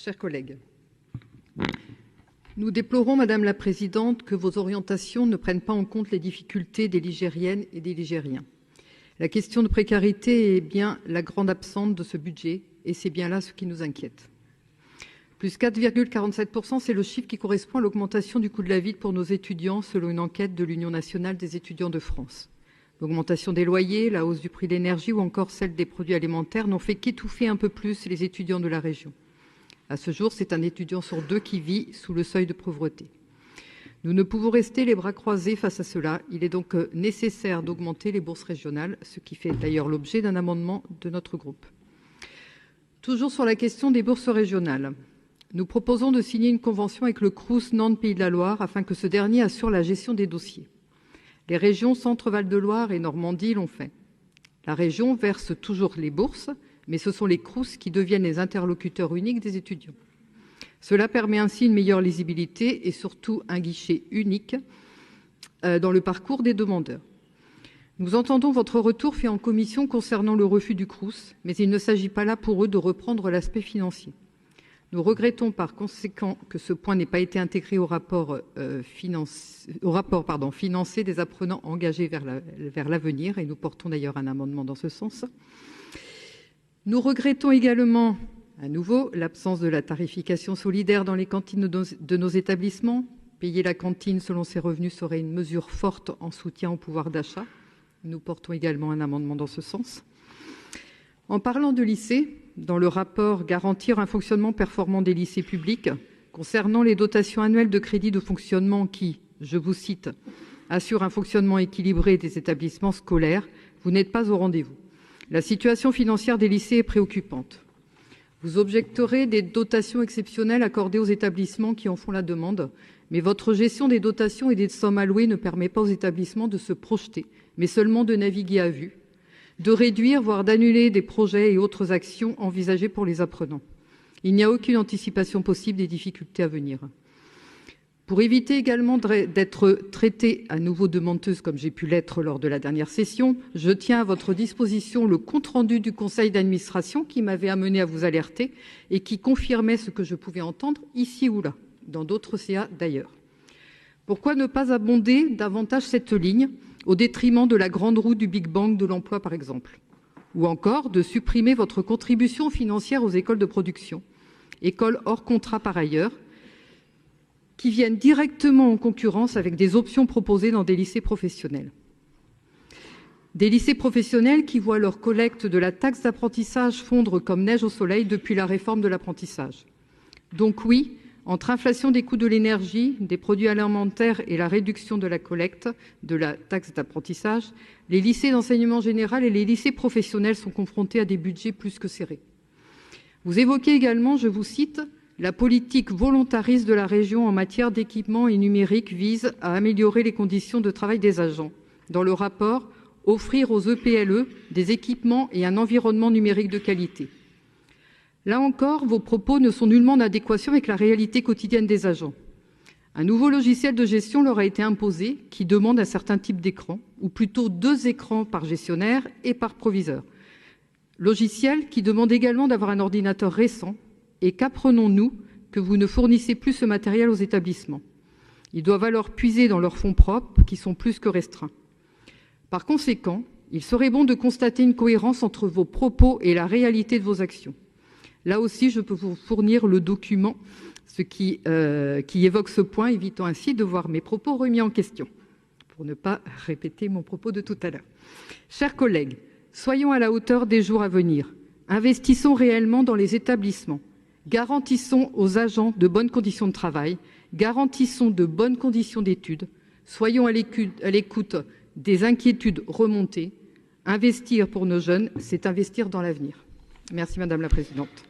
Chers collègues, nous déplorons, Madame la Présidente, que vos orientations ne prennent pas en compte les difficultés des Ligériennes et des Ligériens. La question de précarité est bien la grande absente de ce budget et c'est bien là ce qui nous inquiète. Plus 4,47%, c'est le chiffre qui correspond à l'augmentation du coût de la vie pour nos étudiants selon une enquête de l'Union nationale des étudiants de France. L'augmentation des loyers, la hausse du prix de l'énergie ou encore celle des produits alimentaires n'ont fait qu'étouffer un peu plus les étudiants de la région. À ce jour, c'est un étudiant sur deux qui vit sous le seuil de pauvreté. Nous ne pouvons rester les bras croisés face à cela. Il est donc nécessaire d'augmenter les bourses régionales, ce qui fait d'ailleurs l'objet d'un amendement de notre groupe. Toujours sur la question des bourses régionales, nous proposons de signer une convention avec le Crous Nantes Pays de la Loire afin que ce dernier assure la gestion des dossiers. Les régions Centre-Val de Loire et Normandie l'ont fait. La région verse toujours les bourses, mais ce sont les Crous qui deviennent les interlocuteurs uniques des étudiants. Cela permet ainsi une meilleure lisibilité et surtout un guichet unique dans le parcours des demandeurs. Nous entendons votre retour fait en commission concernant le refus du Crous, mais il ne s'agit pas là pour eux de reprendre l'aspect financier. Nous regrettons par conséquent que ce point n'ait pas été intégré au rapport, financé des apprenants engagés vers l'avenir, et nous portons d'ailleurs un amendement dans ce sens. Nous regrettons également, à nouveau, l'absence de la tarification solidaire dans les cantines de nos établissements. Payer la cantine selon ses revenus serait une mesure forte en soutien au pouvoir d'achat. Nous portons également un amendement dans ce sens. En parlant de lycée, dans le rapport « Garantir un fonctionnement performant des lycées publics », concernant les dotations annuelles de crédits de fonctionnement qui, je vous cite, « assurent un fonctionnement équilibré des établissements scolaires », vous n'êtes pas au rendez-vous. La situation financière des lycées est préoccupante. Vous objecterez des dotations exceptionnelles accordées aux établissements qui en font la demande, mais votre gestion des dotations et des sommes allouées ne permet pas aux établissements de se projeter, mais seulement de naviguer à vue, de réduire, voire d'annuler des projets et autres actions envisagées pour les apprenants. Il n'y a aucune anticipation possible des difficultés à venir. Pour éviter également d'être traitée à nouveau de menteuse comme j'ai pu l'être lors de la dernière session, je tiens à votre disposition le compte-rendu du conseil d'administration qui m'avait amené à vous alerter et qui confirmait ce que je pouvais entendre ici ou là, dans d'autres CA d'ailleurs. Pourquoi ne pas abonder davantage cette ligne au détriment de la grande roue du Big Bang de l'emploi par exemple, ou encore de supprimer votre contribution financière aux écoles de production, écoles hors contrat par ailleurs, qui viennent directement en concurrence avec des options proposées dans des lycées professionnels. Des lycées professionnels qui voient leur collecte de la taxe d'apprentissage fondre comme neige au soleil depuis la réforme de l'apprentissage. Donc oui, entre inflation des coûts de l'énergie, des produits alimentaires et la réduction de la collecte de la taxe d'apprentissage, les lycées d'enseignement général et les lycées professionnels sont confrontés à des budgets plus que serrés. Vous évoquez également, je vous cite, « La politique volontariste de la région en matière d'équipement et numérique vise à améliorer les conditions de travail des agents. Dans le rapport, offrir aux EPLE des équipements et un environnement numérique de qualité. » Là encore, vos propos ne sont nullement en adéquation avec la réalité quotidienne des agents. Un nouveau logiciel de gestion leur a été imposé qui demande un certain type d'écran, ou plutôt 2 écrans par gestionnaire et par proviseur. Logiciel qui demande également d'avoir un ordinateur récent. Et qu'apprenons-nous que vous ne fournissez plus ce matériel aux établissements? Ils doivent alors puiser dans leurs fonds propres qui sont plus que restreints. Par conséquent, il serait bon de constater une cohérence entre vos propos et la réalité de vos actions. Là aussi, je peux vous fournir le document qui évoque ce point, évitant ainsi de voir mes propos remis en question, pour ne pas répéter mon propos de tout à l'heure. Chers collègues, soyons à la hauteur des jours à venir. Investissons réellement dans les établissements. Garantissons aux agents de bonnes conditions de travail, garantissons de bonnes conditions d'études, soyons à l'écoute des inquiétudes remontées. Investir pour nos jeunes, c'est investir dans l'avenir. Merci Madame la Présidente.